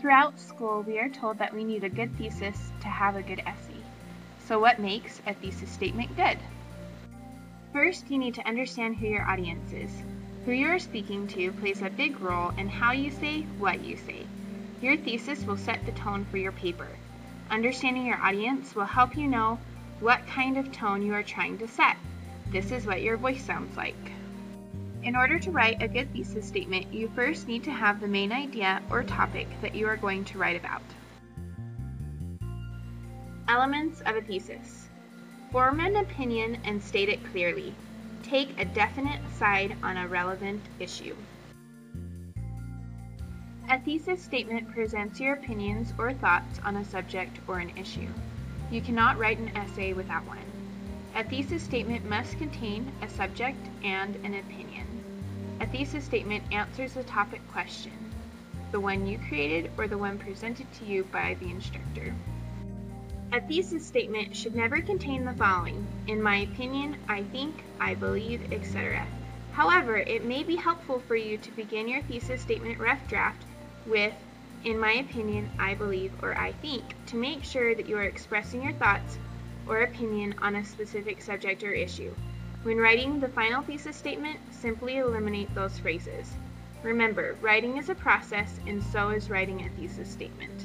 Throughout school, we are told that we need a good thesis to have a good essay. So what makes a thesis statement good? First, you need to understand who your audience is. Who you are speaking to plays a big role in how you say what you say. Your thesis will set the tone for your paper. Understanding your audience will help you know what kind of tone you are trying to set. This is what your voice sounds like. In order to write a good thesis statement, you first need to have the main idea or topic that you are going to write about. Elements of a thesis. Form an opinion and state it clearly. Take a definite side on a relevant issue. A thesis statement presents your opinions or thoughts on a subject or an issue. You cannot write an essay without one. A thesis statement must contain a subject and an opinion. A thesis statement answers the topic question, the one you created or the one presented to you by the instructor. A thesis statement should never contain the following: in my opinion, I think, I believe, etc. However, it may be helpful for you to begin your thesis statement rough draft with in my opinion, I believe, or I think, to make sure that you are expressing your thoughts or opinion on a specific subject or issue. When writing the final thesis statement, simply eliminate those phrases. Remember, writing is a process, and so is writing a thesis statement.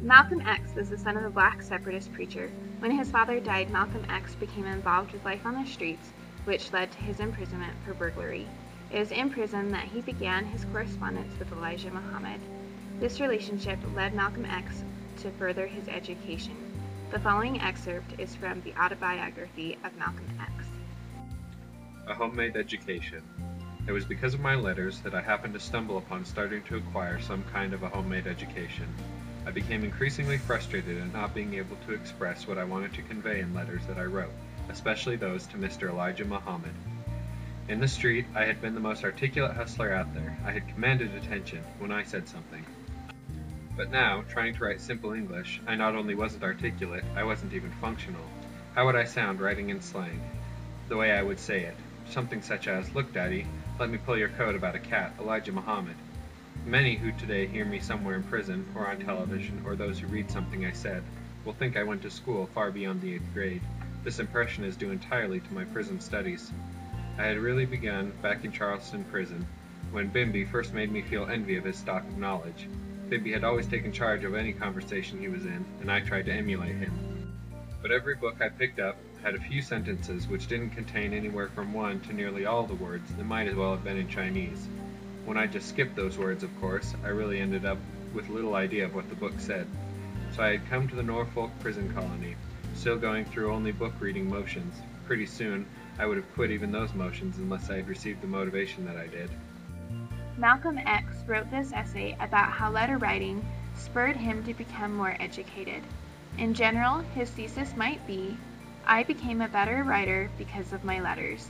Malcolm X was the son of a black separatist preacher. When his father died, Malcolm X became involved with life on the streets, which led to his imprisonment for burglary. It was in prison that he began his correspondence with Elijah Muhammad. This relationship led Malcolm X to further his education. The following excerpt is from the autobiography of Malcolm X. A homemade education. It was because of my letters that I happened to stumble upon starting to acquire some kind of a homemade education. I became increasingly frustrated at not being able to express what I wanted to convey in letters that I wrote, especially those to Mr. Elijah Muhammad. In the street, I had been the most articulate hustler out there. I had commanded attention when I said something. But now, trying to write simple English, I not only wasn't articulate, I wasn't even functional. How would I sound writing in slang? The way I would say it. Something such as, "Look, Daddy, let me pull your coat about a cat, Elijah Muhammad." Many who today hear me somewhere in prison, or on television, or those who read something I said, will think I went to school far beyond the 8th grade. This impression is due entirely to my prison studies. I had really begun back in Charleston prison, when Bimby first made me feel envy of his stock of knowledge. Bimby had always taken charge of any conversation he was in, and I tried to emulate him. But every book I picked up had a few sentences which didn't contain anywhere from one to nearly all the words that might as well have been in Chinese. When I just skipped those words, of course, I really ended up with little idea of what the book said. So I had come to the Norfolk prison colony, still going through only book-reading motions. Pretty soon, I would have quit even those motions unless I had received the motivation that I did. Malcolm X wrote this essay about how letter writing spurred him to become more educated. In general, his thesis might be, I became a better writer because of my letters.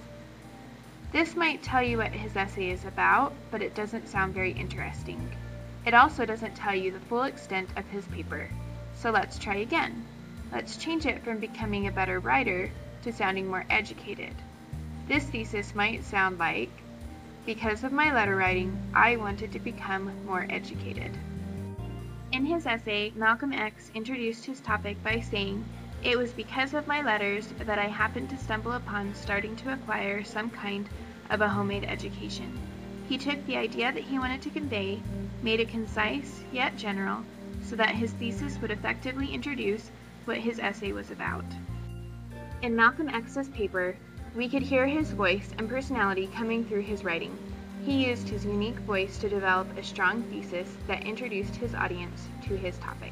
This might tell you what his essay is about, but it doesn't sound very interesting. It also doesn't tell you the full extent of his paper. So let's try again. Let's change it from becoming a better writer to sounding more educated. This thesis might sound like, because of my letter writing, I wanted to become more educated. In his essay, Malcolm X introduced his topic by saying, it was because of my letters that I happened to stumble upon starting to acquire some kind of a homemade education. He took the idea that he wanted to convey, made it concise yet general, so that his thesis would effectively introduce what his essay was about. In Malcolm X's paper, we could hear his voice and personality coming through his writing. He used his unique voice to develop a strong thesis that introduced his audience to his topic.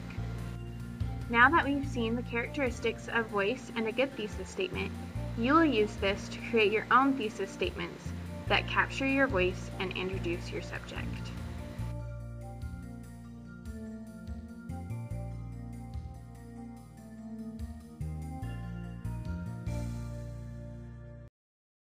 Now that we've seen the characteristics of voice and a good thesis statement, you will use this to create your own thesis statements that capture your voice and introduce your subject.